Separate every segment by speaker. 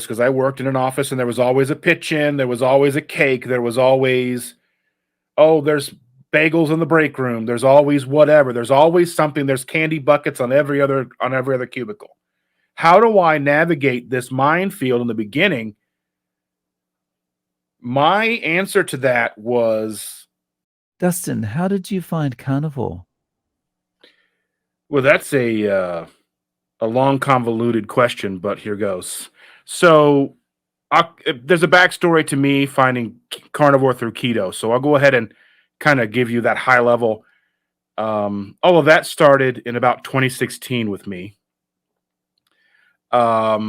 Speaker 1: because I worked in an office and there was always a pitch in, there was always a cake, there was always, oh, there's bagels in the break room, there's always whatever, there's always something, there's candy buckets on every other cubicle. How do I navigate this minefield in the beginning? My answer to that was,
Speaker 2: Dustin, how did you find Carnivore?
Speaker 1: well, that's a long, convoluted question, but here goes. So, there's a backstory to me finding carnivore through keto. So I'll go ahead and kind of give you that high level. All of that started in about 2016 with me. I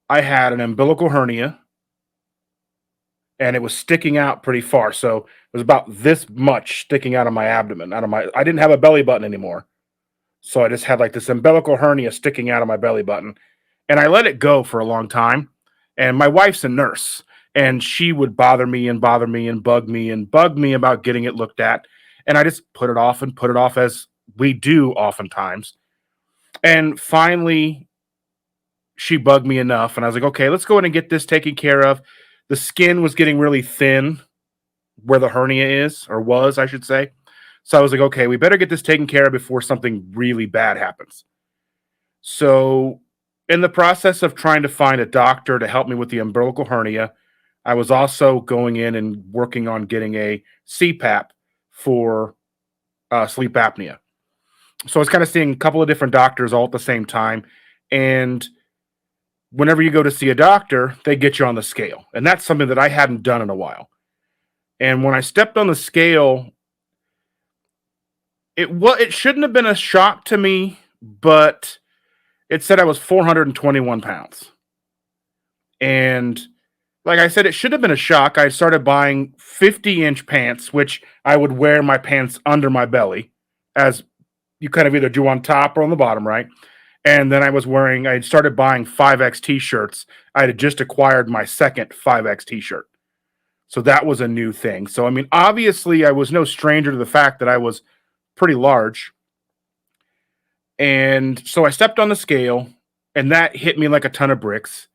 Speaker 1: had an umbilical hernia and it was sticking out pretty far. So it was about this much sticking out of my abdomen, I didn't have a belly button anymore. So I just had like this umbilical hernia sticking out of my belly button. And I let it go for a long time. And my wife's a nurse, and she would bother me and bother me and bug me about getting it looked at. And I just put it off and put it off, as we do oftentimes. And finally, she bugged me enough. And I was like, okay, let's go in and get this taken care of. The skin was getting really thin where the hernia is, or was, I should say. So I was like, okay, we better get this taken care of before something really bad happens. So, in the process of trying to find a doctor to help me with the umbilical hernia, I was also going in and working on getting a CPAP for sleep apnea. So I was kind of seeing a couple of different doctors all at the same time. And whenever you go to see a doctor, they get you on the scale. And that's something that I hadn't done in a while. And when I stepped on the scale, it shouldn't have been a shock to me, but it said I was 421 pounds. And like I said, it should have been a shock. I started buying 50-inch pants, which I would wear my pants under my belly, as you kind of either do on top or on the bottom, right? And then I had started buying 5X t shirts. I had just acquired my second 5X t shirt. So that was a new thing. So, I mean, obviously, I was no stranger to the fact that I was pretty large. And so I stepped on the scale, and that hit me like a ton of bricks.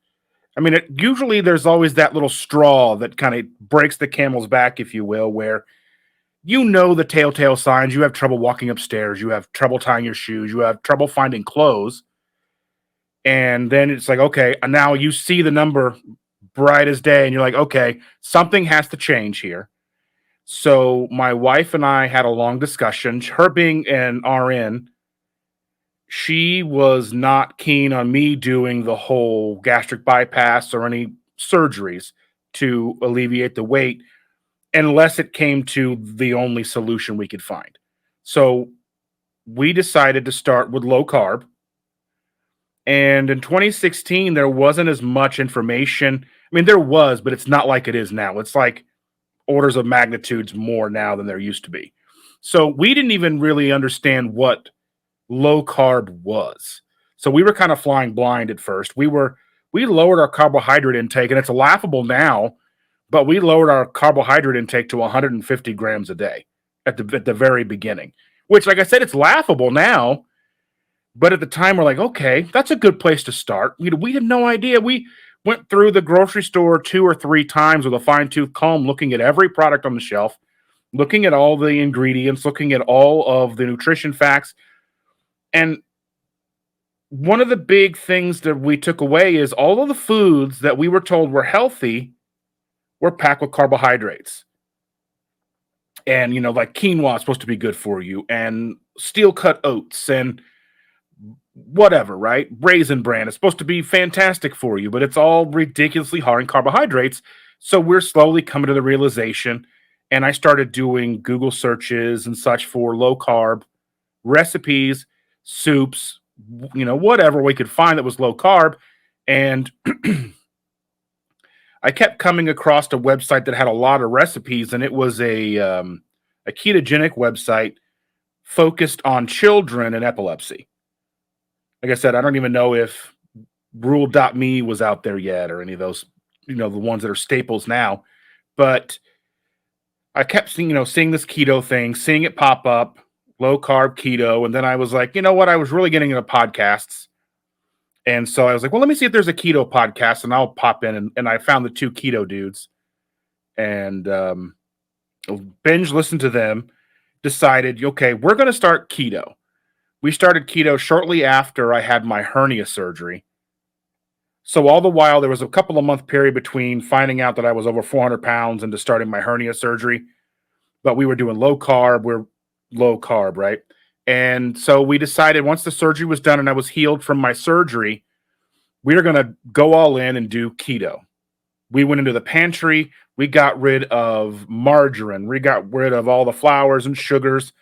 Speaker 1: I mean, usually there's always that little straw that kind of breaks the camel's back, if you will, where you know the telltale signs. You have trouble walking upstairs. You have trouble tying your shoes. You have trouble finding clothes. And then it's like, okay, now you see the number bright as day, and you're like, okay, something has to change here. So my wife and I had a long discussion. Her being an RN, she was not keen on me doing the whole gastric bypass or any surgeries to alleviate the weight unless it came to the only solution we could find. So we decided to start with low carb. And in 2016, there wasn't as much information. I mean, there was, but it's not like it is now. It's like orders of magnitudes more now than there used to be. So we didn't even really understand what low carb was. So we were kind of flying blind at first. We lowered our carbohydrate intake, and it's laughable now, but we lowered our carbohydrate intake to 150 grams a day at the very beginning. Which, like I said, it's laughable now, but at the time we're like, okay, that's a good place to start. We had no idea. We went through the grocery store 2 or 3 times with a fine tooth comb, looking at every product on the shelf, looking at all the ingredients, looking at all of the nutrition facts. And one of the big things that we took away is all of the foods that we were told were healthy were packed with carbohydrates. And, like quinoa is supposed to be good for you, and steel cut oats, and whatever, right? Raisin bran is supposed to be fantastic for you, but it's all ridiculously high in carbohydrates. So we're slowly coming to the realization. And I started doing Google searches and such for low carb recipes, soups, whatever we could find that was low carb. And I kept coming across a website that had a lot of recipes, and it was a ketogenic website focused on children and epilepsy. Like I said, I don't even know if rule.me was out there yet, or any of those, the ones that are staples now. But I kept seeing this keto thing, seeing it pop up, low carb keto. And then I was like, you know what? I was really getting into podcasts. And so I was like, well, let me see if there's a keto podcast, and I'll pop in. And I found the two keto dudes and binge listened to them. Decided, okay, we're going to start keto. We started keto shortly after I had my hernia surgery. So all the while, there was a couple of month period between finding out that I was over 400 pounds and to starting my hernia surgery. But we were doing low carb. We're low carb, right? And so we decided once the surgery was done and I was healed from my surgery, we were going to go all in and do keto. We went into the pantry. We got rid of margarine. We got rid of all the flours and sugars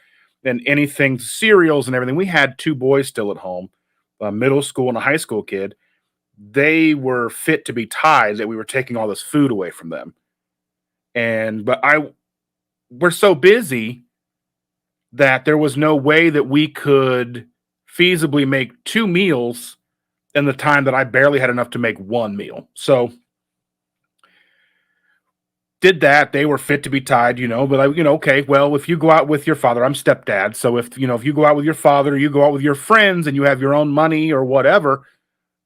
Speaker 1: and anything, cereals and everything. We had two boys still at home, a middle school and a high school kid. They were fit to be tied that we were taking all this food away from them. But we're so busy that there was no way that we could feasibly make two meals in the time that I barely had enough to make one meal. So did that. They were fit to be tied, but okay, well, if you go out with your father, I'm stepdad. So if you go out with your father, you go out with your friends and you have your own money or whatever,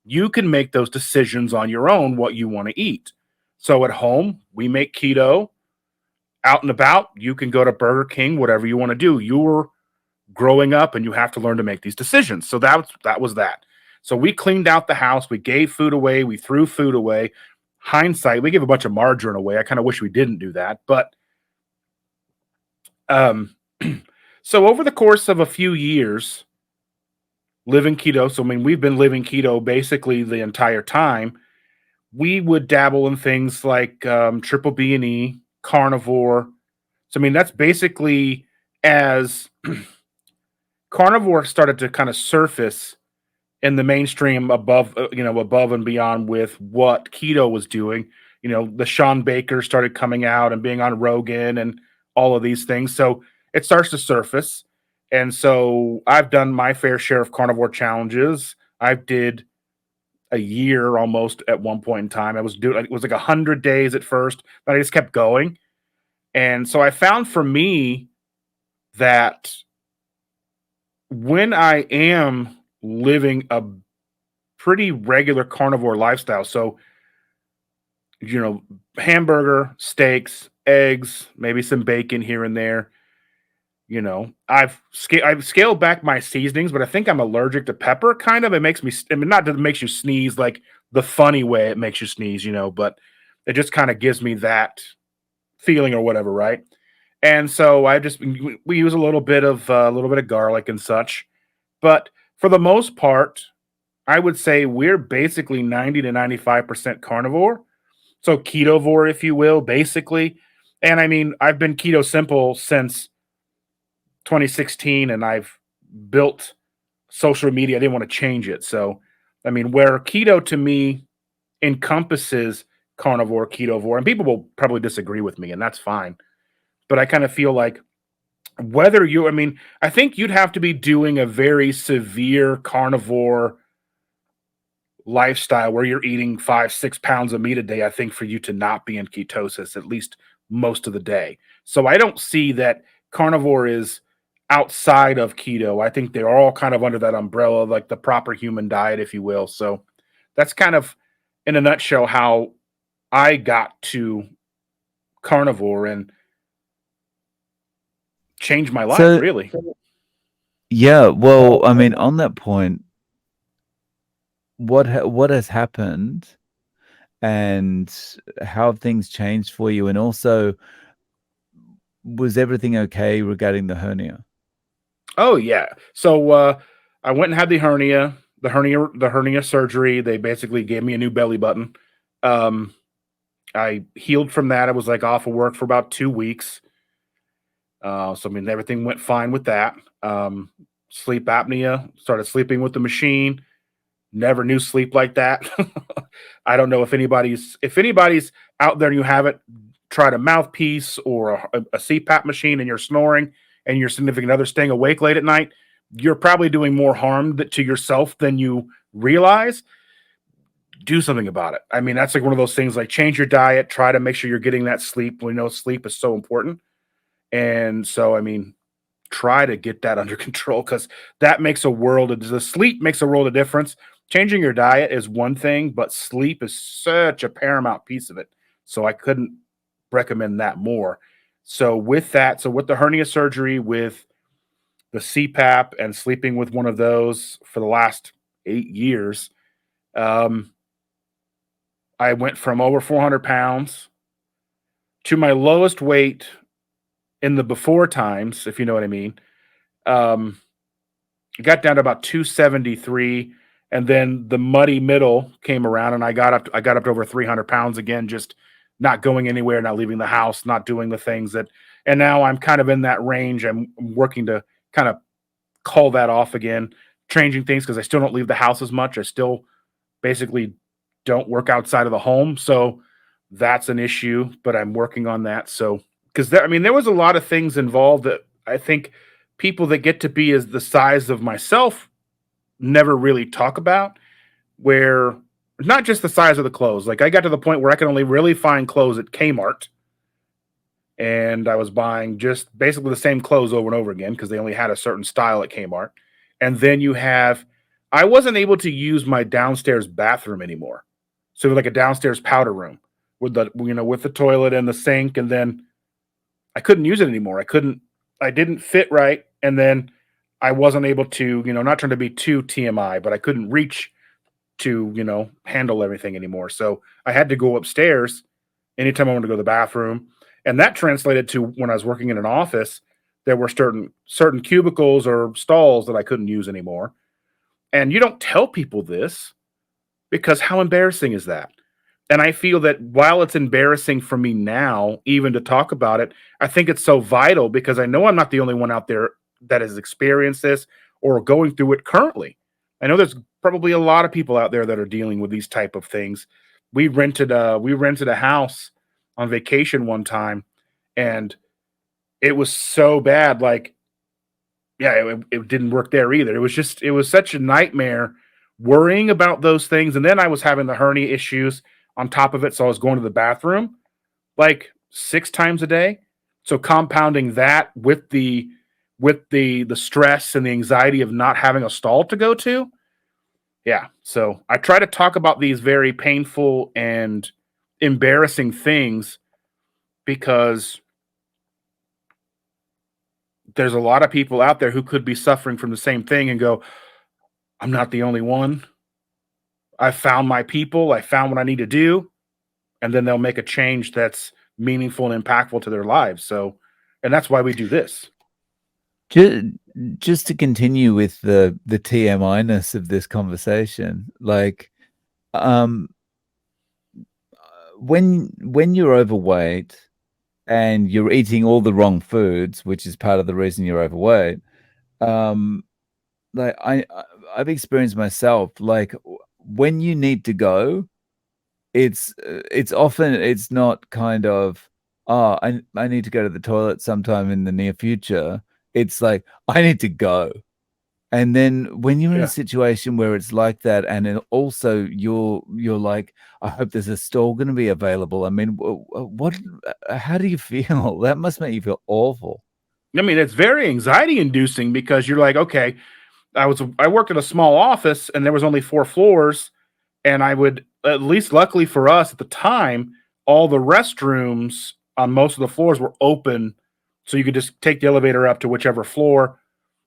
Speaker 1: you can make those decisions on your own, what you want to eat. So at home, we make keto. Out and about, you can go to Burger King, whatever you want to do. You're growing up and you have to learn to make these decisions. So that was that. So we cleaned out the house. We gave food away. We threw food away. Hindsight, we gave a bunch of margarine away. I kind of wish we didn't do that. But so over the course of a few years living keto, so I mean, we've been living keto basically the entire time. We would dabble in things like triple B and E, carnivore. So I mean, that's basically as carnivore started to kind of surface in the mainstream above and beyond with what keto was doing. The Sean Baker started coming out and being on Rogan and all of these things. So it starts to surface. And so I've done my fair share of carnivore challenges. I did a year almost at one point in time. It was like 100 days at first, but I just kept going. And so I found for me that when I am living a pretty regular carnivore lifestyle, so hamburger, steaks, eggs, maybe some bacon here and there. I've scaled back my seasonings, but I think I'm allergic to pepper. Kind of, it makes me. I mean, not that it makes you sneeze like the funny way it makes you sneeze, but it just kind of gives me that feeling or whatever, right? And so we use a little bit of garlic and such, but for the most part, I would say we're basically 90 to 95% carnivore. So ketovore, if you will, basically. And I mean, I've been keto simple since 2016 and I've built social media. I didn't want to change it. So, I mean, where keto to me encompasses carnivore, ketovore, and people will probably disagree with me, and that's fine. But I kind of feel like I mean, I think you'd have to be doing a very severe carnivore lifestyle where you're eating 5, 6 pounds of meat a day, I think, for you to not be in ketosis, at least most of the day. So I don't see that carnivore is outside of keto. I think they're all kind of under that umbrella, like the proper human diet, if you will. So that's kind of in a nutshell how I got to carnivore and changed my life,
Speaker 2: So,
Speaker 1: really.
Speaker 2: yeah, well, I mean, on that point, what has happened and how have things changed for you? And also, was everything okay regarding the hernia?
Speaker 1: Oh yeah. So I went and had the hernia surgery. They basically gave me a new belly button. Um, I healed from that. I was like off of work for about 2 weeks. So I mean everything went fine with that. Sleep apnea, started sleeping with the machine. Never knew sleep like that. I don't know if anybody's out there and you haven't tried a mouthpiece or a CPAP machine and you're snoring and your significant other staying awake late at night, you're probably doing more harm to yourself than you realize. Do something about it. I mean, that's like one of those things like change your diet, try to make sure you're getting that sleep. We know sleep is so important. And so, I mean, try to get that under control because the sleep makes a world of difference. changing your diet is one thing, but sleep is such a paramount piece of it. So I couldn't recommend that more. So with that, so with the hernia surgery, with the CPAP and sleeping with one of those for the last 8 years, um, I went from over 400 pounds to my lowest weight in the before times, if you know what I mean. Um, I got down to about 273, and then the muddy middle came around, and I got up to over 300 pounds again, just not going anywhere, not leaving the house, not doing the things that. And now I'm kind of in that range. I'm working to kind of call that off again, changing things because I still don't leave the house as much. I still basically don't work outside of the home, so that's an issue. But I'm working on that. So because I mean, there was a lot of things involved that I think people that get to be as the size of myself never really talk about, where not just the size of the clothes. Like I got to the point where I could only really find clothes at Kmart, and I was buying just basically the same clothes over and over again because they only had a certain style at Kmart. And then you have, I wasn't able to use my downstairs bathroom anymore. So like a downstairs powder room with the with the toilet and the sink, and then I couldn't use it anymore. I didn't fit right, and then I wasn't able to, not trying to be too TMI, but I couldn't reach to, handle everything anymore. So I had to go upstairs anytime I wanted to go to the bathroom. And that translated to when I was working in an office, there were certain cubicles or stalls that I couldn't use anymore. And you don't tell people this because how embarrassing is that? And I feel that while it's embarrassing for me now, even to talk about it, I think it's so vital because I know I'm not the only one out there that has experienced this or going through it currently. I know there's probably a lot of people out there that are dealing with these type of things. We rented a house on vacation one time, and it was so bad. Like, yeah, it didn't work there either. It was such a nightmare worrying about those things. And then I was having the hernia issues on top of it. So I was going to the bathroom like 6 times a day. So compounding that with the stress and the anxiety of not having a stall to go to. Yeah. So I try to talk about these very painful and embarrassing things because there's a lot of people out there who could be suffering from the same thing and go, I'm not the only one. I found my people. I found what I need to do. And then they'll make a change that's meaningful and impactful to their lives. So, and that's why we do this.
Speaker 2: Just, just to continue with the TMI-ness of this conversation, like, um, when you're overweight and you're eating all the wrong foods, which is part of the reason you're overweight, um, like I've experienced myself, like when you need to go, it's often it's not kind of, oh, I need to go to the toilet sometime in the near future. It's like I need to go. And then when you're in a
Speaker 1: Yeah.
Speaker 2: situation where it's like that, and then also you're like, I hope there's a stall going to be available. I mean, what? How do you feel? That must make you feel awful.
Speaker 1: I mean, it's very anxiety inducing because you're like, okay, I worked at a small office and there was only 4 floors, and I would, at least luckily for us at the time, all the restrooms on most of the floors were open, so you could just take the elevator up to whichever floor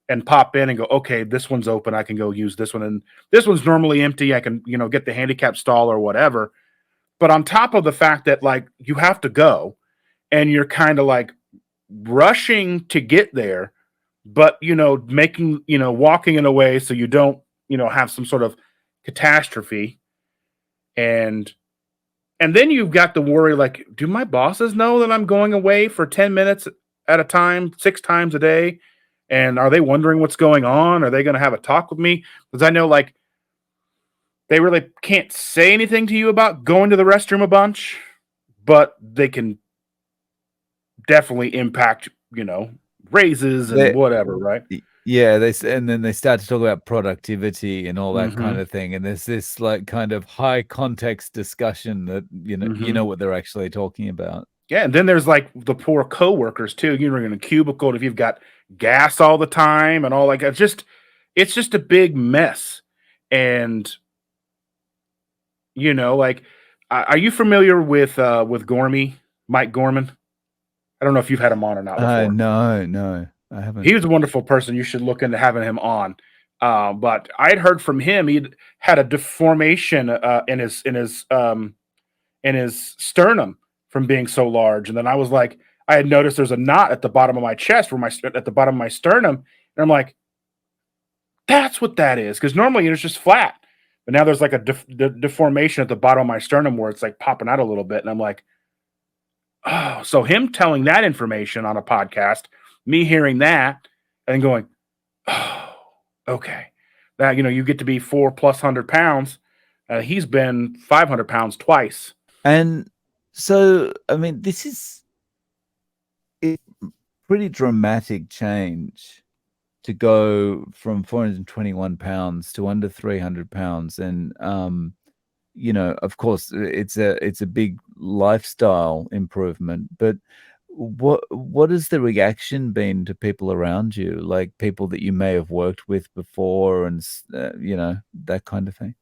Speaker 1: and pop in and go, okay, this one's open. I can go use this one, and this one's normally empty. I can, get the handicap stall or whatever. But on top of the fact that like you have to go and you're kind of like rushing to get there, but making, walking in a way so you don't, have some sort of catastrophe. And then you've got the worry like, do my bosses know that I'm going away for 10 minutes at a time, 6 times a day? And are they wondering what's going on? Are they going to have a talk with me? Because I know like they really can't say anything to you about going to the restroom a bunch, but they can definitely impact, raises and
Speaker 2: They,
Speaker 1: whatever, right?
Speaker 2: yeah, and then they start to talk about productivity and all that kind
Speaker 1: Mhm.
Speaker 2: of thing. And there's this like kind of high context discussion that you know
Speaker 1: Mhm.
Speaker 2: what they're actually talking about.
Speaker 1: Yeah, and then there's like the poor coworkers too. You're in a cubicle, and if you've got gas all the time and all like it's just a big mess. And Like, are you familiar with Gormy, Mike Gorman? I don't know if you've had him on or not before.
Speaker 2: No, no, I haven't.
Speaker 1: He was a wonderful person. You should look into having him on. But I had heard from him he'd had a deformation in his sternum from being so large, and then I was like, I had noticed there's a knot at the bottom of my chest, where my at the bottom of my sternum, and I'm like, that's what that is, because normally it's just flat, but now there's like a deformation at the bottom of my sternum where it's like popping out a little bit, and I'm like, oh, so him telling that information on a podcast, me hearing that, and going, oh, okay, that you get to be 400+ pounds. He's been 500 pounds twice.
Speaker 2: And so, I mean, this is a pretty dramatic change to go from 421 pounds to under 300 pounds. And, of course, it's a big lifestyle improvement. But what has the reaction been to people around you, like people that you may have worked with before, and that kind of thing?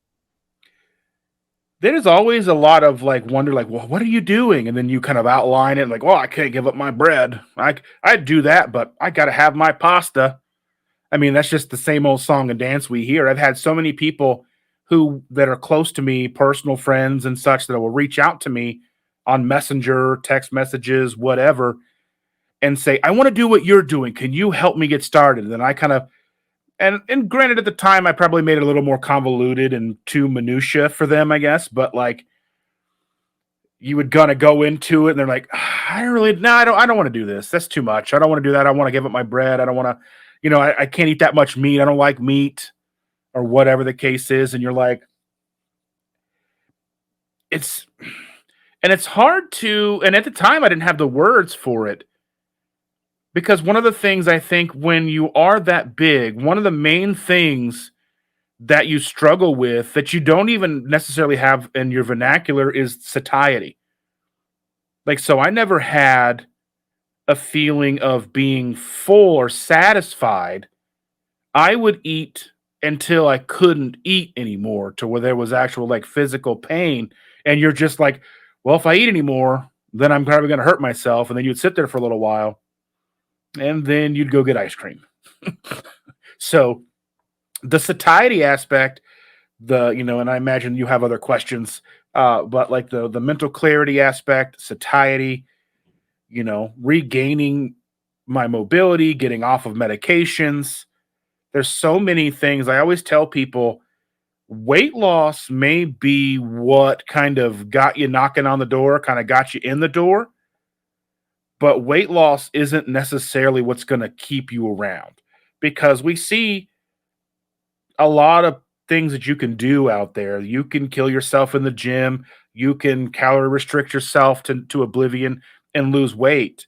Speaker 1: There's always a lot of like wonder, like, well, what are you doing? And then you kind of outline it, like, well, I can't give up my bread. I'd do that, but I got to have my pasta. I mean, that's just the same old song and dance we hear. I've had so many people that are close to me, personal friends and such, that will reach out to me on Messenger, text messages, whatever, and say, I want to do what you're doing. Can you help me get started? And then I kind of, and granted, at the time, I probably made it a little more convoluted and too minutia for them, I guess. But like, you would gonna go into it, and they're like, I don't really, no, I don't want to do this. That's too much. I don't want to do that. I want to give up my bread. I don't want to, I can't eat that much meat. I don't like meat, or whatever the case is. And you're like, it's, and it's hard to, and at the time, I didn't have the words for it, because one of the things I think when you are that big, one of the main things that you struggle with that you don't even necessarily have in your vernacular is satiety. Like, so I never had a feeling of being full or satisfied. I would eat until I couldn't eat anymore, to where there was actual like physical pain. And you're just like, well, if I eat anymore, then I'm probably going to hurt myself. And then you'd sit there for a little while, and then you'd go get ice cream. So the satiety aspect, and I imagine you have other questions, but like the mental clarity aspect, satiety, regaining my mobility, getting off of medications. There's so many things. I always tell people weight loss may be what kind of got you knocking on the door, kind of got you in the door, but weight loss isn't necessarily what's going to keep you around, because we see a lot of things that you can do out there. You can kill yourself in the gym. You can calorie restrict yourself to oblivion and lose weight,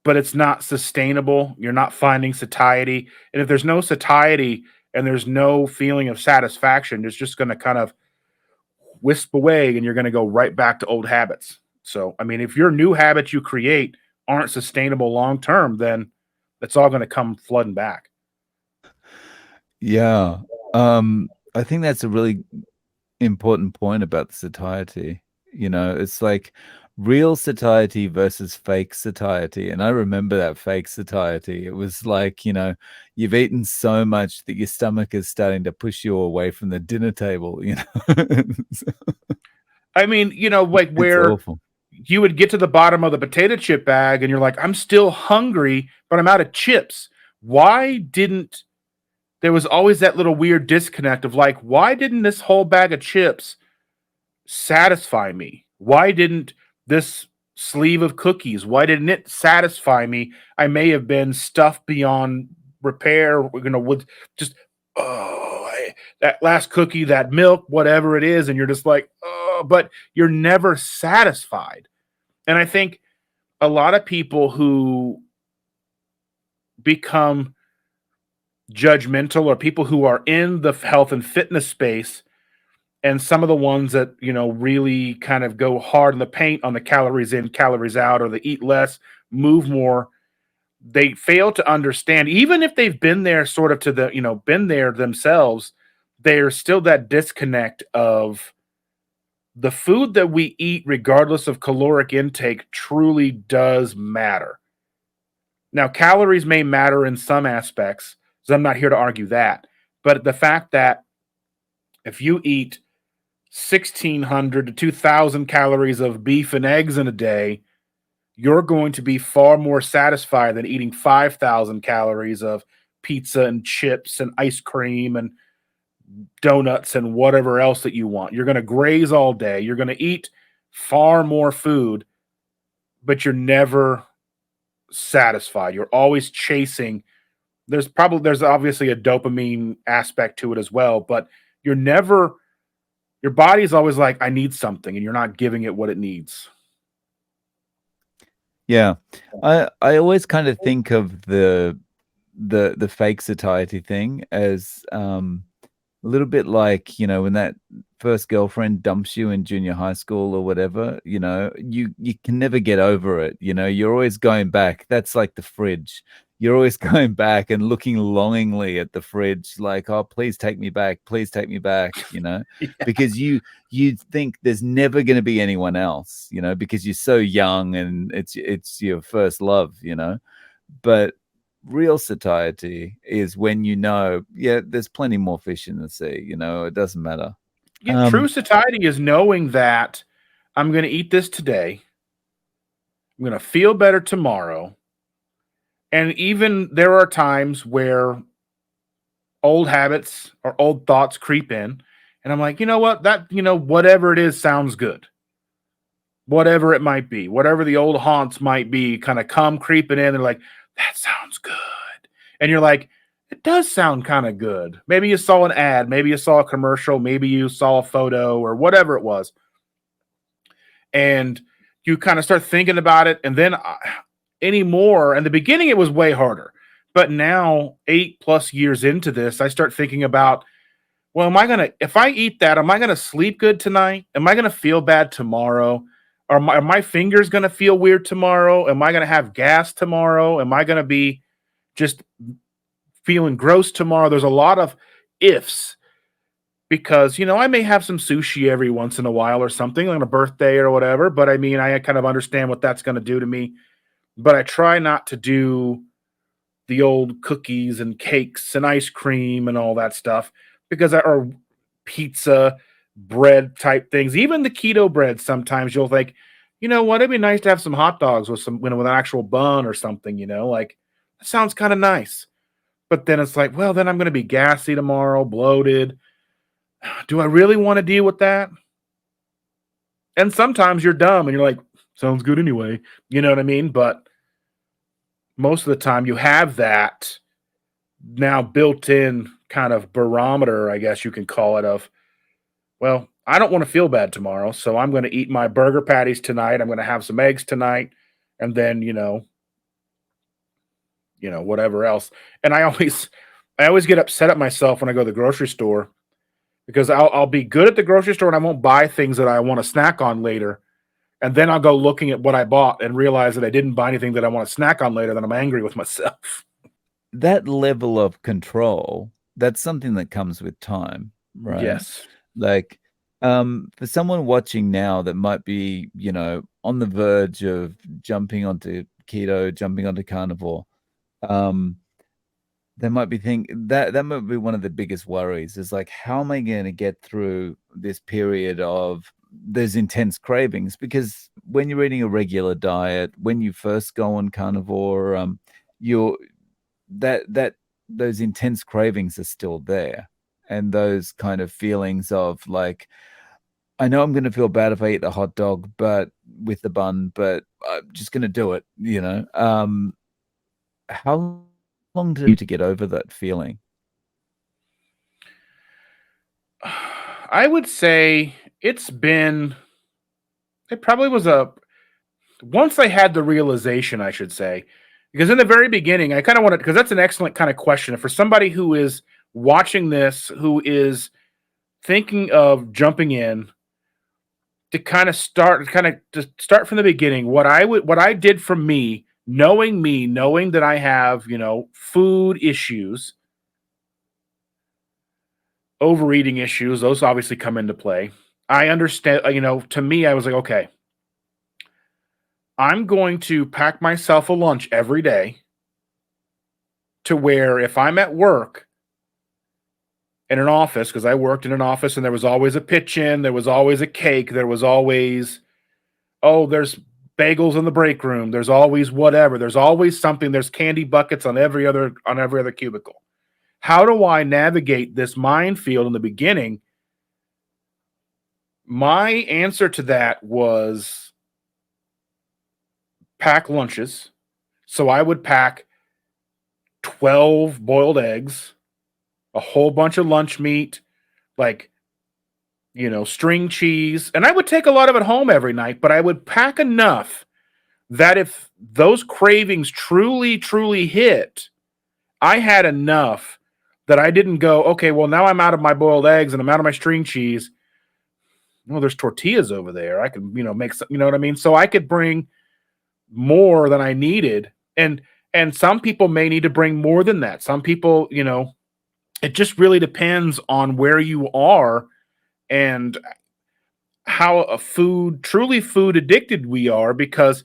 Speaker 1: but it's not sustainable. You're not finding satiety. And if there's no satiety and there's no feeling of satisfaction, it's just going to kind of wisp away, and you're going to go right back to old habits. So, I mean, if your new habits you create aren't sustainable long term, then it's all going to come flooding back.
Speaker 2: Yeah. I think that's a really important point about the satiety. It's like real satiety versus fake satiety. And I remember that fake satiety. It was like, you've eaten so much that your stomach is starting to push you away from the dinner table.
Speaker 1: I mean, like
Speaker 2: It's
Speaker 1: where
Speaker 2: awful.
Speaker 1: you would get to the bottom of the potato chip bag and you're like, I'm still hungry, but I'm out of chips. Why didn't there was always that little weird disconnect of like, why didn't this whole bag of chips satisfy me? Why didn't this sleeve of cookies, why didn't it satisfy me? I may have been stuffed beyond repair, with just, that last cookie, that milk, whatever it is, and you're just like, oh, but you're never satisfied. And I think a lot of people who become judgmental, or people who are in the health and fitness space, and some of the ones that really kind of go hard in the paint on the calories in, calories out, or the eat less, move more, they fail to understand, even if they've been there sort of to the been there themselves, there's still that disconnect of the food that we eat, regardless of caloric intake, truly does matter. Now, calories may matter in some aspects, so I'm not here to argue that. But the fact that if you eat 1,600 to 2,000 calories of beef and eggs in a day, you're going to be far more satisfied than eating 5,000 calories of pizza and chips and ice cream and donuts and whatever else that you want. You're going to graze all day. You're going to eat far more food, but you're never satisfied. You're always chasing. There's obviously a dopamine aspect to it as well, but you're never your body's always like, I need something, and you're not giving it what it needs.
Speaker 2: Yeah. I always kind of think of the fake satiety thing as a little bit like, when that first girlfriend dumps you in junior high school or whatever, you can never get over it. You're always going back. That's like the fridge. You're always going back and looking longingly at the fridge, like, oh, please take me back. Please take me back,
Speaker 1: Yeah.
Speaker 2: because you think there's never going to be anyone else, because you're so young and it's your first love, but real satiety is when yeah, there's plenty more fish in the sea, it doesn't matter.
Speaker 1: Yeah, true satiety is knowing that I'm going to eat this today. I'm going to feel better tomorrow. And even there are times where old habits or old thoughts creep in. And I'm like, you know what? Whatever it is sounds good. Whatever it might be, whatever the old haunts might be, kind of come creeping in. They're like, that sounds good. And you're like, it does sound kind of good. Maybe you saw an ad, maybe you saw a commercial, maybe you saw a photo or whatever it was. And you kind of start thinking about it. And then anymore, in the beginning, it was way harder. But now, 8+ years into this, I start thinking about, well, if I eat that, am I going to sleep good tonight? Am I going to feel bad tomorrow? Are my fingers going to feel weird tomorrow? Am I going to have gas tomorrow? Am I going to be just feeling gross tomorrow? There's a lot of ifs because, I may have some sushi every once in a while or something on a birthday or whatever. But I mean, I kind of understand what that's going to do to me. But I try not to do the old cookies and cakes and ice cream and all that stuff or pizza, bread type things. Even the keto bread, sometimes you'll think, you know what, it'd be nice to have some hot dogs with with an actual bun or something, like that sounds kind of nice. But then it's like, well, then I'm going to be gassy tomorrow, bloated. Do I really want to deal with that? And sometimes you're dumb and you're like, sounds good anyway. You know what I mean? But most of the time you have that now built in kind of barometer, I guess you can call it, of, well, I don't want to feel bad tomorrow, so I'm going to eat my burger patties tonight. I'm going to have some eggs tonight, and then whatever else. And I always get upset at myself when I go to the grocery store because I'll be good at the grocery store and I won't buy things that I want to snack on later. And then I'll go looking at what I bought and realize that I didn't buy anything that I want to snack on later. Then I'm angry with myself.
Speaker 2: That level of control, that's something that comes with time, right?
Speaker 1: Yes.
Speaker 2: Like, for someone watching now that might be, on the verge of jumping onto keto, jumping onto carnivore, they might be thinking that might be one of the biggest worries is like, how am I going to get through this period of those intense cravings? Because when you're eating a regular diet, when you first go on carnivore, you're that those intense cravings are still there, and those kind of feelings of like, I know I'm going to feel bad if I eat the hot dog, but with the bun, but I'm just going to do it. How long did you to get over that feeling?
Speaker 1: I would say it probably was once I had the realization, I should say, because in the very beginning, I kind of wanted, because that's an excellent kind of question. For somebody who is watching this, who is thinking of jumping in, to start from the beginning, what I did for me, knowing that I have, food issues, overeating issues, those obviously come into play. I understand, to me, I was like, okay, I'm going to pack myself a lunch every day to where if I'm at work in an office, because I worked in an office and there was always a pitch in, there was always a cake, there was always, oh, there's bagels in the break room, there's always whatever, there's always something, there's candy buckets on every other cubicle. How do I navigate this minefield in the beginning? My answer to that was pack lunches. So I would pack 12 boiled eggs, a whole bunch of lunch meat, like, string cheese. And I would take a lot of it home every night, but I would pack enough that if those cravings truly, truly hit, I had enough that I didn't go, okay, well, now I'm out of my boiled eggs and I'm out of my string cheese. Well, there's tortillas over there. I can, make some, you know what I mean? So I could bring more than I needed. And some people may need to bring more than that. Some people, it just really depends on where you are and how truly food addicted we are. Because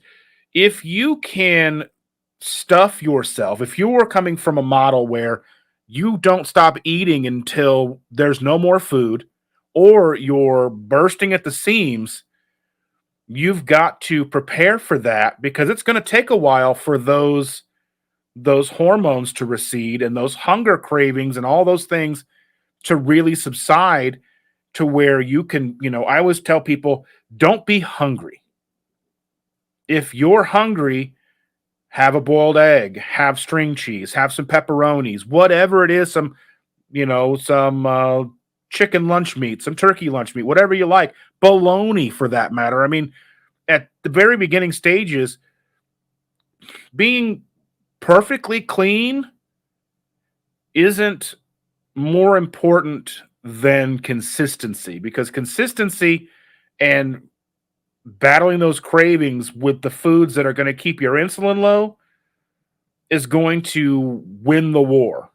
Speaker 1: if you can stuff yourself, if you were coming from a model where you don't stop eating until there's no more food or you're bursting at the seams, you've got to prepare for that because it's going to take a while for those hormones to recede and those hunger cravings and all those things to really subside to where you can, I always tell people, don't be hungry. If you're hungry, have a boiled egg, have string cheese, have some pepperonis, whatever it is, some chicken lunch meat, some turkey lunch meat, whatever you like, bologna for that matter. I mean, at the very beginning stages, being perfectly clean isn't more important than consistency because consistency and battling those cravings with the foods that are going to keep your insulin low is going to win the war.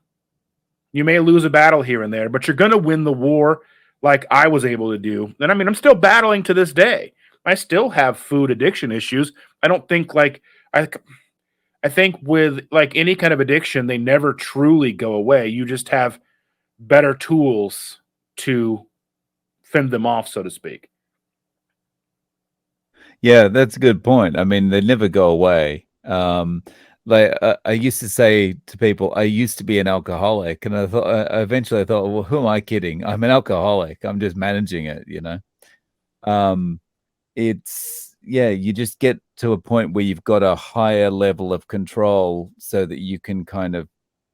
Speaker 1: You may lose a battle here and there, but you're going to win the war like I was able to do. And I mean, I'm still battling to this day. I still have food addiction issues. I don't think like I think with like any kind of addiction, they never truly go away. You just have better tools to fend them off, so to speak.
Speaker 2: Yeah, that's a good point. I mean, they never go away. Like I used to say to people, I used to be an alcoholic, and I thought eventually I thought, well, who am I kidding? I'm an alcoholic. I'm just managing it, you know. Um, it's yeah, you just get to a point where you've got a higher level of control so that you can kind of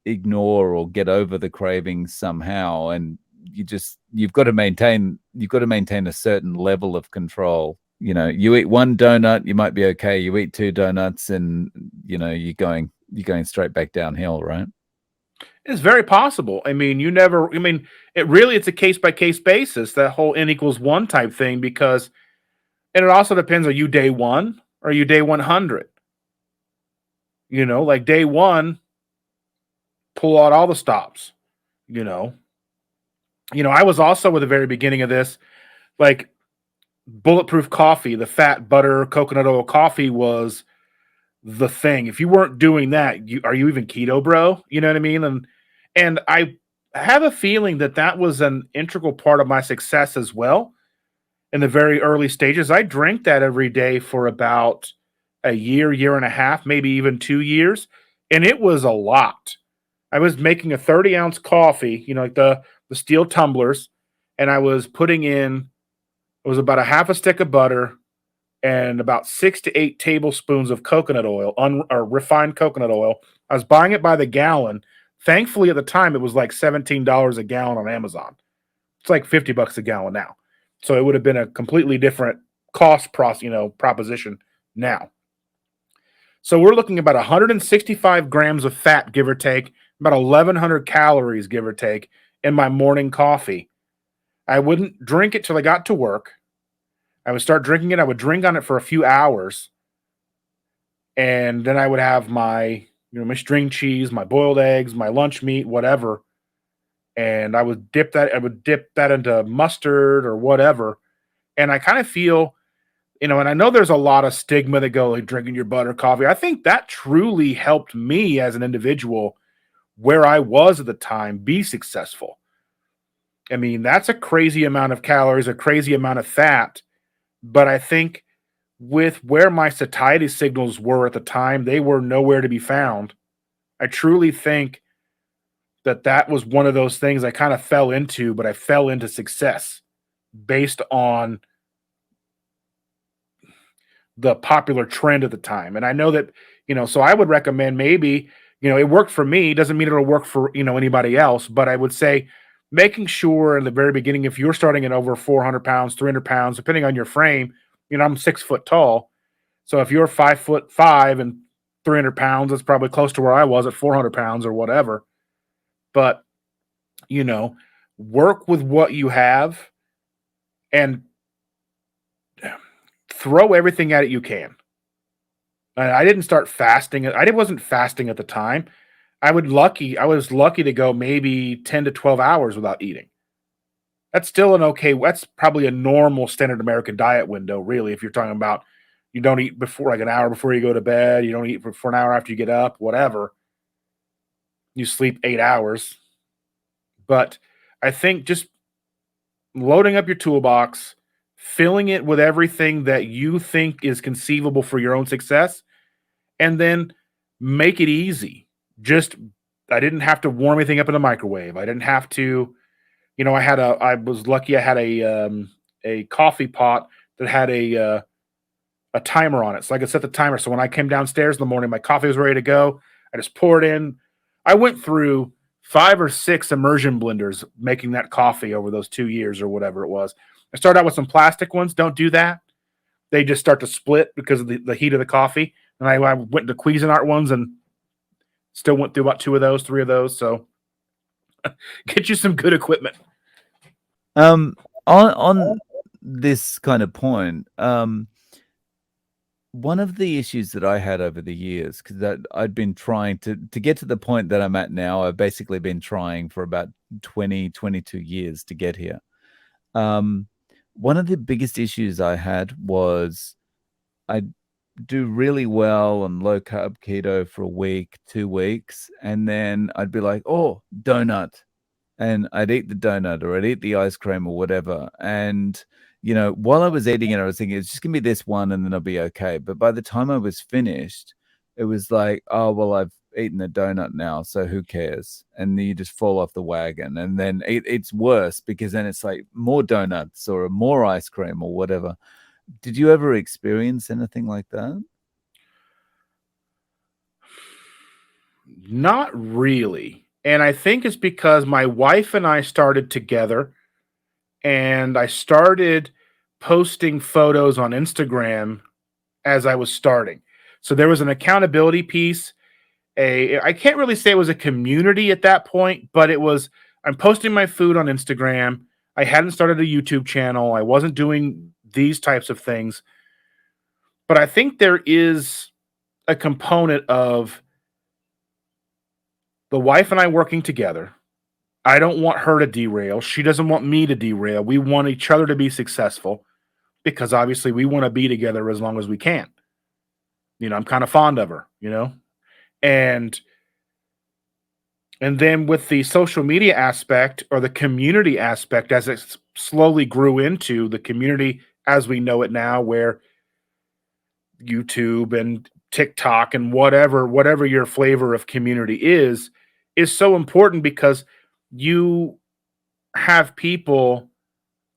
Speaker 2: ignore or get over the cravings somehow, and you've got to maintain a certain level of control. You know, you eat one donut, you might be okay. You eat two donuts, and you're going straight back downhill, right?
Speaker 1: It's very possible. I mean, it's a case by case basis, that whole n equals one type thing, because, and it also depends, are you day one or are you day 100? Like day one, pull out all the stops, you know. I was also at the very beginning of this, like Bulletproof coffee, the fat butter coconut oil coffee was the thing. If you weren't doing that, are you even keto, bro? You know what I mean? And I have a feeling that that was an integral part of my success as well in the very early stages. I drank that every day for about a year, year and a half, maybe even 2 years, and it was a lot. I was making a 30-ounce coffee, like the steel tumblers, and I was putting in, it was about a half a stick of butter and about 6 to 8 tablespoons of coconut oil, or refined coconut oil. I was buying it by the gallon. Thankfully, at the time, it was like $17 a gallon on Amazon. It's like $50 a gallon now. So it would have been a completely different proposition now. So we're looking at about 165 grams of fat, give or take, about 1,100 calories, give or take, in my morning coffee. I wouldn't drink it till I got to work. I would start drinking it. I would drink on it for a few hours, and then I would have my string cheese, my boiled eggs, my lunch meat, whatever, and I would dip that. I would dip that into mustard or whatever, And I kind of feel, and I know there's a lot of stigma that go like drinking your butter coffee. I think that truly helped me as an individual where I was at the time be successful. I mean, that's a crazy amount of calories, a crazy amount of fat. But I think with where my satiety signals were at the time, they were nowhere to be found. I truly think that that was one of those things I kind of fell into, but I fell into success based on the popular trend at the time. And I know that, so I would recommend maybe, it worked for me. Doesn't mean it'll work for, anybody else, but I would say making sure in the very beginning, if you're starting at over 400 pounds, 300 pounds, depending on your frame, I'm 6 foot tall. So if you're 5'5" and 300 pounds, that's probably close to where I was at 400 pounds or whatever. But, you know, work with what you have and throw everything at it you can. I didn't start fasting. Wasn't fasting at the time. I was lucky to go maybe 10 to 12 hours without eating. That's probably a normal standard American diet window, really, if you're talking about you don't eat before like an hour before you go to bed, you don't eat for an hour after you get up, whatever. You sleep 8 hours. But I think just loading up your toolbox, filling it with everything that you think is conceivable for your own success, and then make it easy. I didn't have to warm anything up in the microwave. I didn't have to, I was lucky I had a coffee pot that had a timer on it. So I could set the timer. So when I came downstairs in the morning, my coffee was ready to go. I just poured in. I went through 5 or 6 immersion blenders making that coffee over those 2 years or whatever it was. I started out with some plastic ones. Don't do that. They just start to split because of the heat of the coffee. And I went to Cuisinart ones and still went through about 2 of those, 3 of those. So get you some good equipment.
Speaker 2: On this kind of point, one of the issues that I had over the years, because I'd been trying to get to the point that I'm at now, I've basically been trying for about 20, 22 years to get here. One of the biggest issues I had was I'd do really well on low carb keto for a week, 2 weeks, and then I'd be like, oh, donut. And I'd eat the donut or I'd eat the ice cream or whatever. And, while I was eating it, I was thinking it's just going to be this one and then I'll be okay. But by the time I was finished, it was like, oh, well, I've eaten a donut now, so who cares? And then you just fall off the wagon. And then it's worse because then it's like more donuts or more ice cream or whatever. Did you ever experience anything like that?
Speaker 1: Not really. And I think it's because my wife and I started together and I started posting photos on Instagram as I was starting. So there was an accountability piece. I can't really say it was a community at that point, but I'm posting my food on Instagram. I hadn't started a YouTube channel. I wasn't doing these types of things. But I think there is a component of the wife and I working together. I don't want her to derail. She doesn't want me to derail. We want each other to be successful because obviously we want to be together as long as we can. I'm kind of fond of her, and then with the social media aspect or the community aspect, as it slowly grew into the community as we know it now, where YouTube and TikTok and whatever your flavor of community is so important because you have people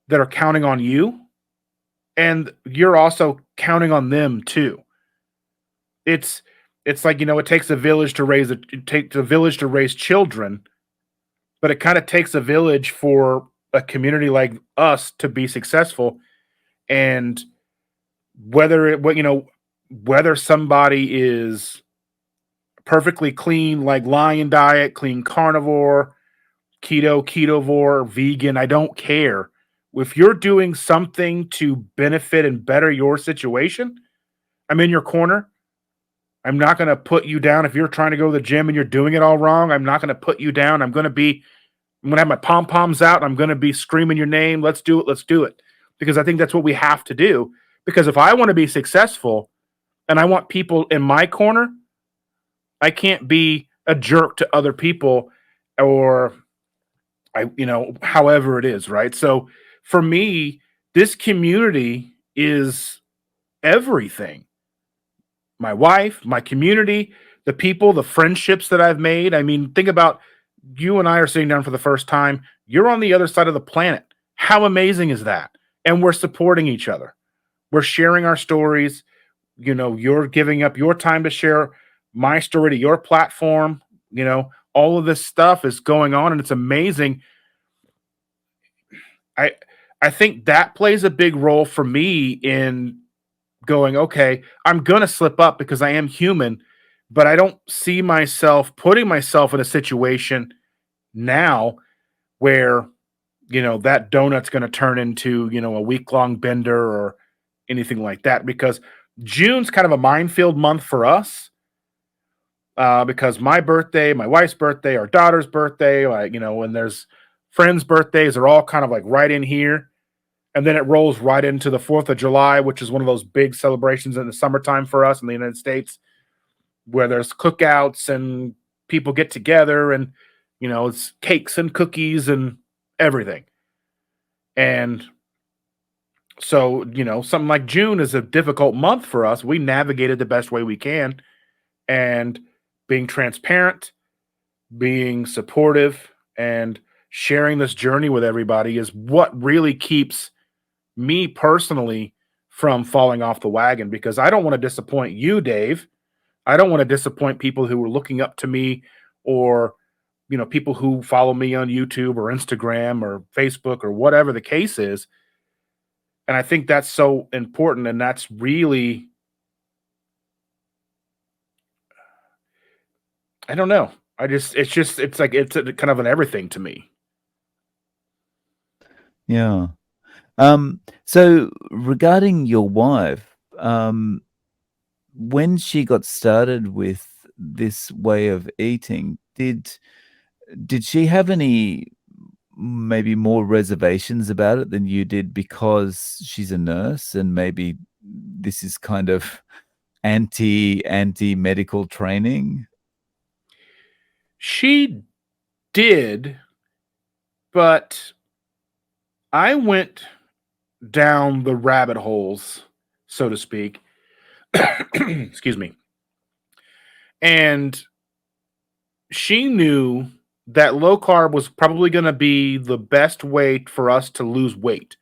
Speaker 1: that are counting on you and you're also counting on them too. It's like, it takes a village to raise children, but it kind of takes a village for a community like us to be successful. And whether somebody is perfectly clean, like Lion diet, clean carnivore, ketovore, vegan, I don't care. If you're doing something to benefit and better your situation, I'm in your corner. I'm not going to put you down. If you're trying to go to the gym and you're doing it all wrong, I'm not going to put you down. I'm going to have my pom-poms out. I'm going to be screaming your name. Let's do it. Let's do it. because I think that's what we have to do. Because if I want to be successful and I want people in my corner, I can't be a jerk to other people, or however it is, right? So for me, this community is everything. My wife, my community, the people, the friendships that I've made. I mean, think about, you and I are sitting down for the first time. You're on the other side of the planet. How amazing is that? And we're supporting each other. We're sharing our stories. You're giving up your time to share my story to your platform. All of this stuff is going on, and it's amazing. I I think that plays a big role for me in going, okay, I'm gonna slip up because I am human, but I don't see myself putting myself in a situation now where, that donut's gonna turn into, a week-long bender or anything like that, because June's kind of a minefield month for us. Because my birthday, my wife's birthday, our daughter's birthday, like, when there's friends' birthdays, are all kind of like right in here. And then it rolls right into the 4th of July, which is one of those big celebrations in the summertime for us in the United States, where there's cookouts and people get together, and, it's cakes and cookies and everything. And so, something like June is a difficult month for us. We navigated the best way we can, and being transparent, being supportive, and sharing this journey with everybody is what really keeps me personally from falling off the wagon, because I don't want to disappoint you, Dave. I don't want to disappoint people who are looking up to me, or, people who follow me on YouTube or Instagram or Facebook or whatever the case is. And I think that's so important. And that's really, I don't know. It's like, it's a, kind of an everything to me.
Speaker 2: Yeah. So regarding your wife, when she got started with this way of eating, did she have any maybe more reservations about it than you did, because she's a nurse and maybe this is kind of anti medical training?
Speaker 1: She did, but I went down the rabbit holes, so to speak. Excuse me. And she knew that low carb was probably going to be the best way for us to lose weight,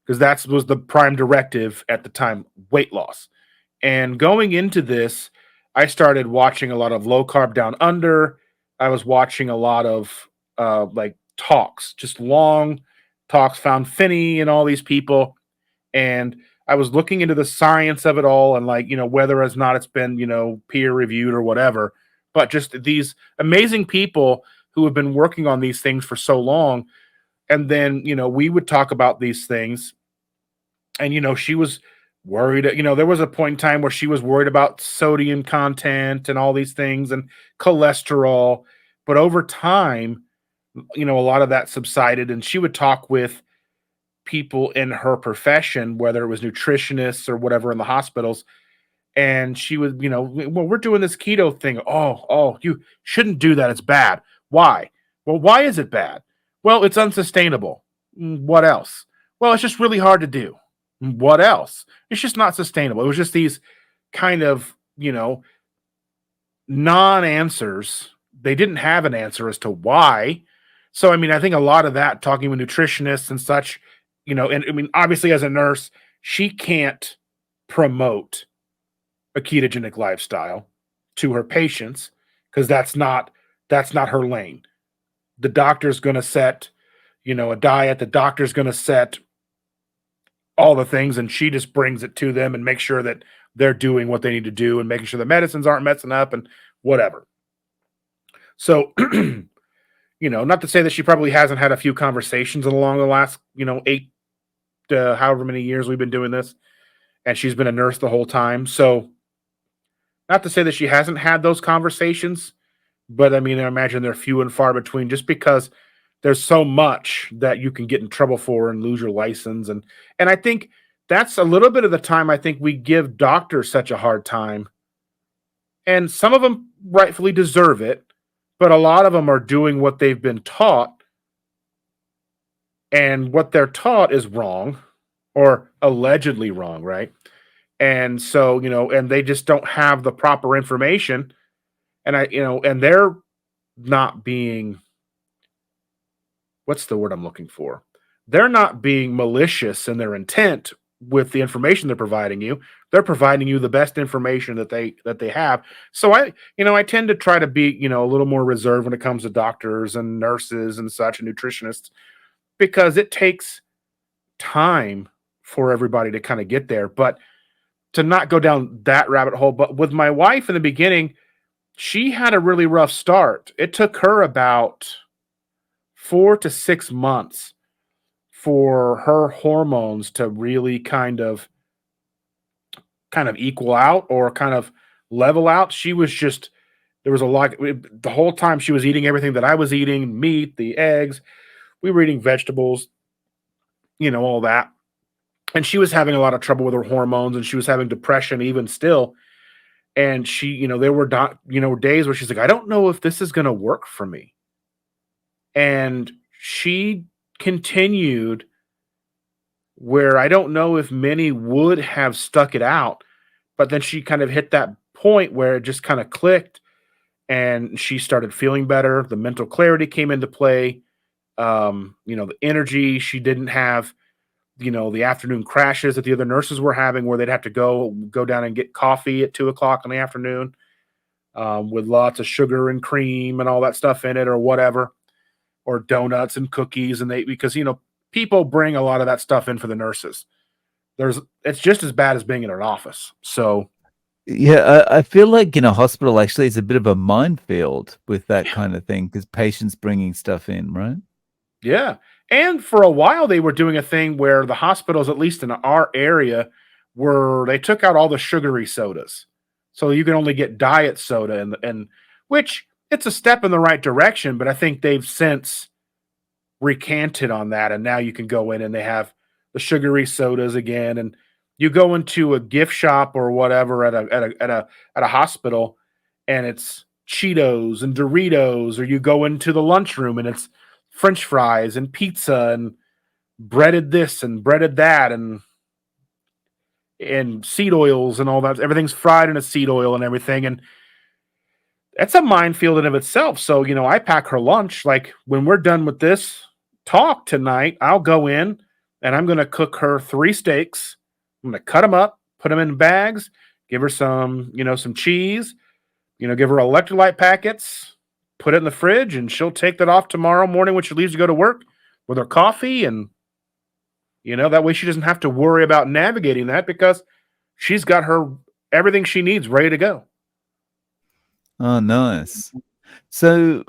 Speaker 1: because that was the prime directive at the time, weight loss. And going into this, I started watching a lot of Low Carb Down Under. I was watching a lot of like talks, just long talks, found Finney and all these people. And I was looking into the science of it all, and, like, whether or not it's been, peer reviewed or whatever, but just these amazing people who have been working on these things for so long. And then, we would talk about these things, and, she was worried. There was a point in time where she was worried about sodium content and all these things and cholesterol. But over time, a lot of that subsided, and she would talk with people in her profession, whether it was nutritionists or whatever in the hospitals. And she would, well, we're doing this keto thing. Oh, you shouldn't do that. It's bad. Why? Well, why is it bad? Well, it's unsustainable. What else? Well, it's just really hard to do. What else? It's just not sustainable. It was just these kind of, non answers. They didn't have an answer as to why. So, I mean, I think a lot of that, talking with nutritionists and such, and I mean, obviously, as a nurse, she can't promote a ketogenic lifestyle to her patients, because that's not her lane. The doctor's going to set, a diet. The doctor's going to set all the things, and she just brings it to them and makes sure that they're doing what they need to do and making sure the medicines aren't messing up and whatever. So, not to say that she probably hasn't had a few conversations along the last, 8, however many years we've been doing this, and she's been a nurse the whole time. So, not to say that she hasn't had those conversations, but I mean, I imagine they're few and far between, just because there's so much that you can get in trouble for and lose your license. And I think that's a little bit of the time I think we give doctors such a hard time. And some of them rightfully deserve it, but a lot of them are doing what they've been taught, and what they're taught is wrong or allegedly wrong, right? And so, and they just don't have the proper information. And and they're not being, what's the word I'm looking for? They're not being malicious in their intent with the information they're providing you. They're providing you the best information that they have. So I tend to try to be, a little more reserved when it comes to doctors and nurses and such and nutritionists, because it takes time for everybody to kind of get there. But to not go down that rabbit hole, but with my wife in the beginning, she had a really rough start. It took her about 4 to 6 months for her hormones to really kind of equal out or kind of level out. She was just, there was a lot the whole time she was eating everything that I was eating, meat, the eggs, we were eating vegetables, all that. And she was having a lot of trouble with her hormones, and she was having depression even still. And she, there were days where she's like, I don't know if this is going to work for me. And she continued where I don't know if many would have stuck it out, but then she kind of hit that point where it just kind of clicked, and she started feeling better. The mental clarity came into play. The energy she didn't have, the afternoon crashes that the other nurses were having, where they'd have to go down and get coffee at 2 o'clock in the afternoon, with lots of sugar and cream and all that stuff in it, or whatever, or donuts and cookies. And because people bring a lot of that stuff in for the nurses. It's just as bad as being in an office. So
Speaker 2: Yeah, I feel like in a hospital, actually, it's a bit of a minefield with that kind of thing because patients bringing stuff in, right?
Speaker 1: yeah. And for a while, they were doing a thing where the hospitals, at least in our area, they took out all the sugary sodas. So you can only get diet soda, and which it's a step in the right direction, but I think they've since recanted on that. And now you can go in and they have the sugary sodas again. And you go into a gift shop or whatever at a hospital, and it's Cheetos and Doritos, or you go into the lunchroom and it's French fries and pizza and breaded this and breaded that, and seed oils and all that. Everything's fried in a seed oil and everything. And that's a minefield in of itself. So, I pack her lunch. Like, when we're done with this talk tonight, I'll go in and I'm going to cook her 3 steaks. I'm going to cut them up, put them in bags, give her some cheese, give her electrolyte packets, put it in the fridge, and she'll take that off tomorrow morning when she leaves to go to work with her coffee. And, that way she doesn't have to worry about navigating that, because she's got everything she needs ready to go.
Speaker 2: Oh, nice. So,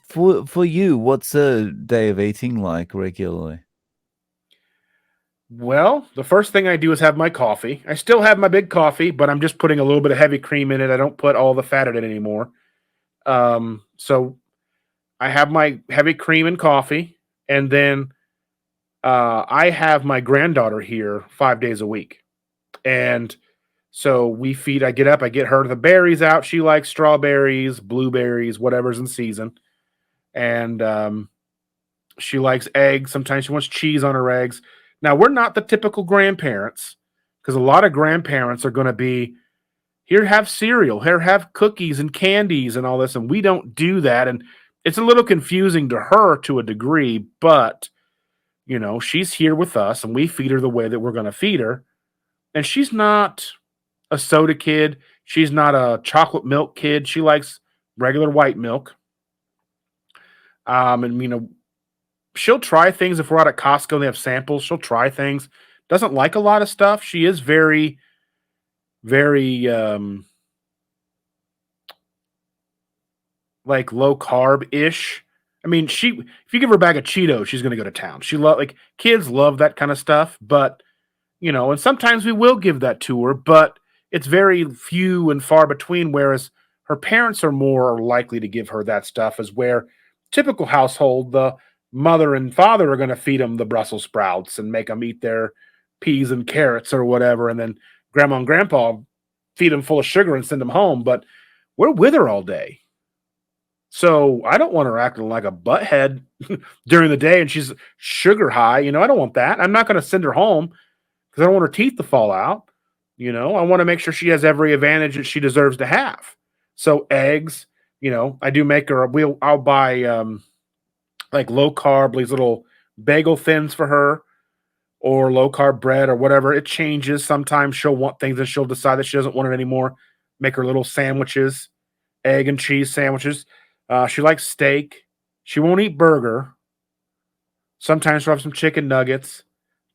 Speaker 2: for you, what's a day of eating like regularly?
Speaker 1: Well, the first thing I do is have my coffee. I still have my big coffee, but I'm just putting a little bit of heavy cream in it. I don't put all the fat in it anymore. So I have my heavy cream and coffee, and then I have my granddaughter here 5 days a week. And so I get up, I get her the berries out. She likes strawberries, blueberries, whatever's in season. And she likes eggs. Sometimes she wants cheese on her eggs. Now, we're not the typical grandparents, because a lot of grandparents are going to be, here, have cereal, here, have cookies and candies and all this. And we don't do that. And it's a little confusing to her to a degree, but, she's here with us and we feed her the way that we're going to feed her. And she's not a soda kid. She's not a chocolate milk kid. She likes regular white milk. And, she'll try things if we're out at Costco and they have samples. She'll try things. Doesn't like a lot of stuff. She is very, very, like, low carb ish. I mean, if you give her a bag of Cheetos, she's going to go to town. Kids love that kind of stuff, but, and sometimes we will give that to her, but it's very few and far between. Whereas her parents are more likely to give her that stuff, is where typical household, the mother and father are going to feed them the Brussels sprouts and make them eat their peas and carrots or whatever, and then grandma and grandpa feed them full of sugar and send them home. But we're with her all day, so I don't want her acting like a butthead during the day and she's sugar high. I don't want that. I'm not going to send her home because I don't want her teeth to fall out. I want to make sure she has every advantage that she deserves to have. So eggs, I do make her. I'll buy like low carb, these little bagel thins for her, or low carb bread or whatever. It changes. Sometimes she'll want things and she'll decide that she doesn't want it anymore. Make her little sandwiches, egg and cheese sandwiches. She likes steak. She won't eat burger. Sometimes she'll have some chicken nuggets.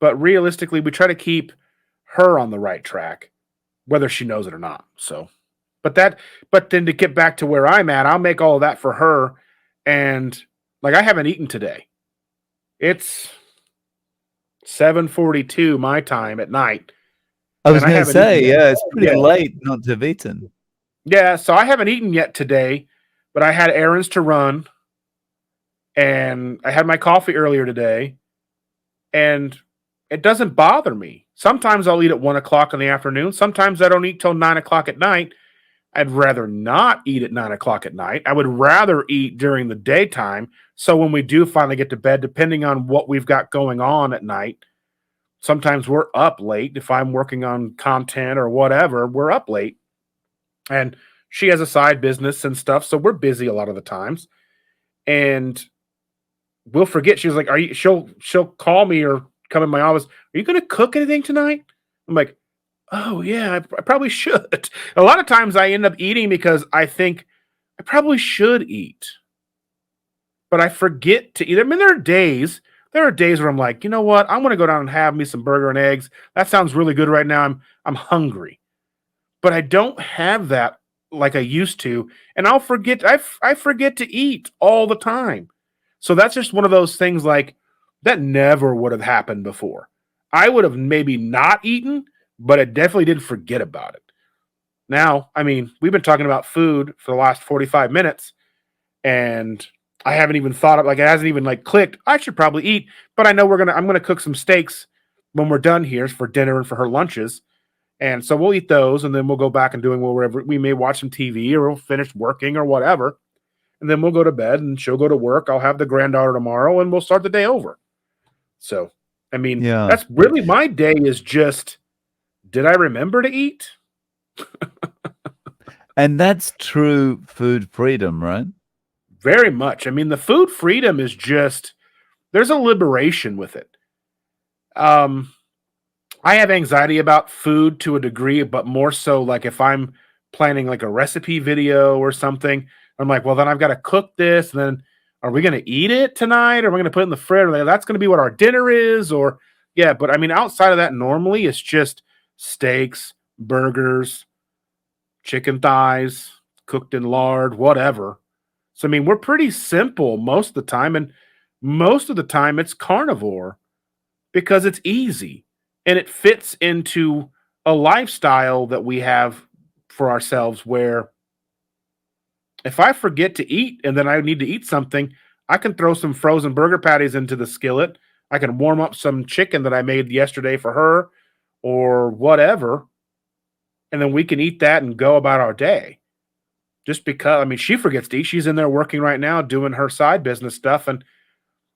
Speaker 1: But realistically, we try to keep her on the right track, whether she knows it or not. So, but then to get back to where I'm at, I'll make all of that for her. And like, I haven't eaten today. It's 7:42 my time at night.
Speaker 2: I was
Speaker 1: And I
Speaker 2: going to
Speaker 1: haven't eaten
Speaker 2: say,
Speaker 1: yet.
Speaker 2: yeah, it's pretty
Speaker 1: Yeah.
Speaker 2: late not to have eaten.
Speaker 1: Yeah, so I haven't eaten yet today, but I had errands to run and I had my coffee earlier today, and it doesn't bother me. Sometimes I'll eat at 1 o'clock in the afternoon. Sometimes I don't eat till 9 o'clock at night. I'd rather not eat at 9 o'clock at night. I would rather eat during the daytime. So when we do finally get to bed, depending on what we've got going on at night, sometimes we're up late. If I'm working on content or whatever, we're up late. And she has a side business and stuff. So we're busy a lot of the times. And we'll forget. She's like, she'll call me or come in my office. Are you going to cook anything tonight? I'm like, oh yeah, I probably should. A lot of times I end up eating because I think I probably should eat, but I forget to eat. I mean, there are days where I'm like, you know what? I want to go down and have me some burger and eggs. That sounds really good right now. I'm hungry, but I don't have that like I used to, and I'll forget. I forget to eat all the time. So that's just one of those things like that never would have happened before. I would have maybe not eaten, but I definitely didn't forget about it. Now, I mean, we've been talking about food for the last 45 minutes, and I haven't even thought of, like, it hasn't even like clicked. I should probably eat, but I know I'm gonna cook some steaks when we're done here for dinner and for her lunches. And so we'll eat those and then we'll go back and doing whatever. We may watch some TV or we'll finish working or whatever. And then we'll go to bed and she'll go to work. I'll have the granddaughter tomorrow and we'll start the day over. So, I mean,
Speaker 2: Yeah.
Speaker 1: that's really my day is just, did I remember to eat?
Speaker 2: And that's true food freedom, right?
Speaker 1: Very much. I mean, the food freedom is just, there's a liberation with it. Um, I have anxiety about food to a degree, but more so like if I'm planning like a recipe video or something, I'm like, well, then I've got to cook this. And then are we going to eat it tonight? Or are we going to put it in the fridge? Like, that's going to be what our dinner is. Or, yeah, but I mean, outside of that, normally it's just steaks, burgers, chicken thighs, cooked in lard, whatever. So, I mean, we're pretty simple most of the time. And most of the time it's carnivore because it's easy and it fits into a lifestyle that we have for ourselves where if I forget to eat and then I need to eat something, I can throw some frozen burger patties into the skillet. I can warm up some chicken that I made yesterday for her or whatever. And then we can eat that and go about our day. Just because, I mean, she forgets to eat. She's in there working right now doing her side business stuff. And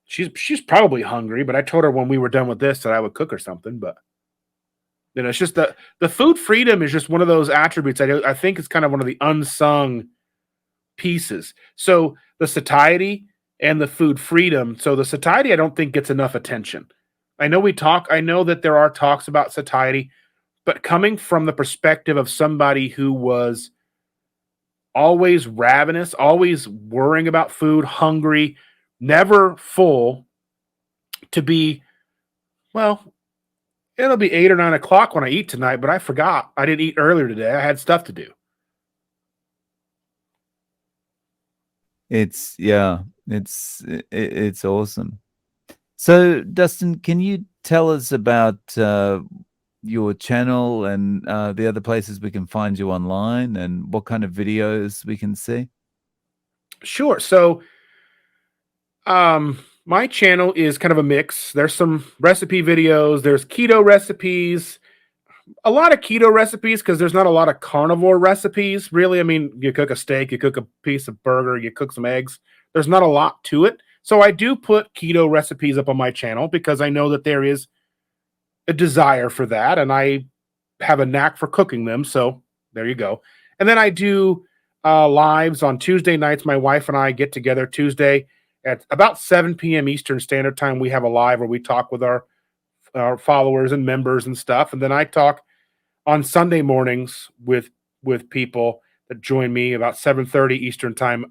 Speaker 1: she's probably hungry, but I told her when we were done with this that I would cook her something. But it's just the food freedom is just one of those attributes. I think it's kind of one of the unsung pieces. So the satiety and the food freedom. So the satiety, I don't think gets enough attention. I know that there are talks about satiety, but coming from the perspective of somebody who was always ravenous, always worrying about food, hungry, never full, to be, well, it'll be 8 or 9 o'clock when I eat tonight, but I forgot. I didn't eat earlier today. I had stuff to do.
Speaker 2: It's awesome. So, Dustin, can you tell us about your channel and the other places we can find you online and what kind of videos we can see?
Speaker 1: Sure. So My channel is kind of a mix. There's some recipe videos, there's keto recipes, a lot of keto recipes because there's not a lot of carnivore recipes, really. I mean, you cook a steak, you cook a piece of burger, you cook some eggs. There's not a lot to it. So I do put keto recipes up on my channel because I know that there is a desire for that, and I have a knack for cooking them. So there you go. And then I do lives on Tuesday nights. My wife and I get together Tuesday at about 7 p.m. Eastern Standard Time. We have a live where we talk with our followers and members and stuff. And then I talk on Sunday mornings with people that join me about 7:30 Eastern Time.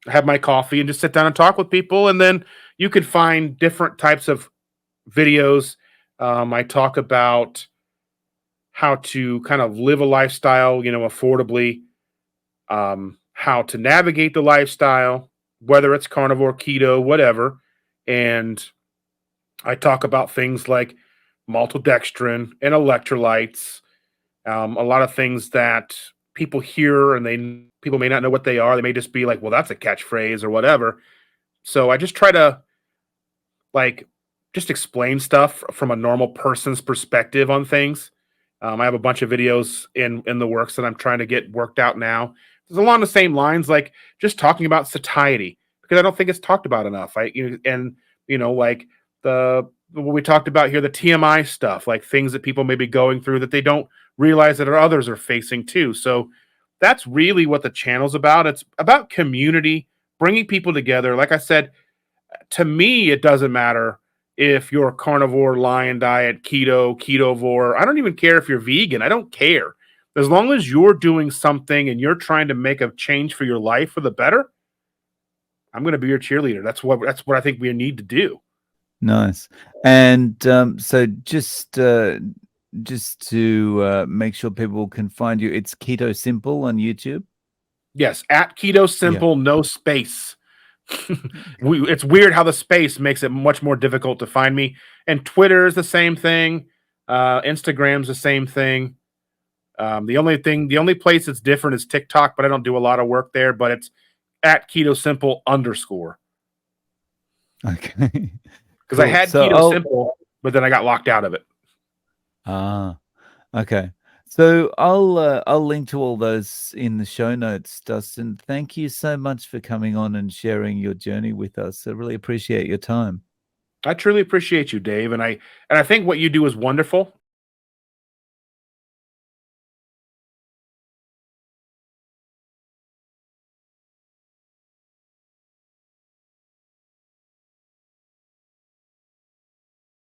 Speaker 1: Have my coffee and just sit down and talk with people. And then you could find different types of videos. I talk about how to kind of live a lifestyle, affordably, how to navigate the lifestyle, whether it's carnivore, keto, whatever. And I talk about things like maltodextrin and electrolytes, a lot of things that people hear and people may not know what they are. They may just be like, well, that's a catchphrase or whatever. So I just try to like just explain stuff from a normal person's perspective on things. I have a bunch of videos in the works that I'm trying to get worked out now. It's along the same lines, like just talking about satiety because I don't think it's talked about enough. Like the what we talked about here, the TMI stuff, like things that people may be going through that they don't realize that others are facing too. So that's really what the channel's about. It's about community, bringing people together. Like I said, to me, it doesn't matter if you're a carnivore, lion diet, keto, ketovore. I don't even care if you're vegan. I don't care. As long as you're doing something and you're trying to make a change for your life for the better, I'm going to be your cheerleader. That's what I think we need to do.
Speaker 2: Nice. And so just to make sure people can find you, it's Keto Simple on YouTube.
Speaker 1: Yes, at Keto Simple, no space. It's weird how the space makes it much more difficult to find me. And Twitter is the same thing. Instagram's the same thing. The only place that's different is TikTok, but I don't do a lot of work there. But it's at Keto Simple _.
Speaker 2: Okay.
Speaker 1: Because I had Keto Simple, but then I got locked out of it.
Speaker 2: Okay. So I'll link to all those in the show notes, Dustin. Thank you so much for coming on and sharing your journey with us. I really appreciate your time.
Speaker 1: I truly appreciate you, Dave, and I think what you do is wonderful.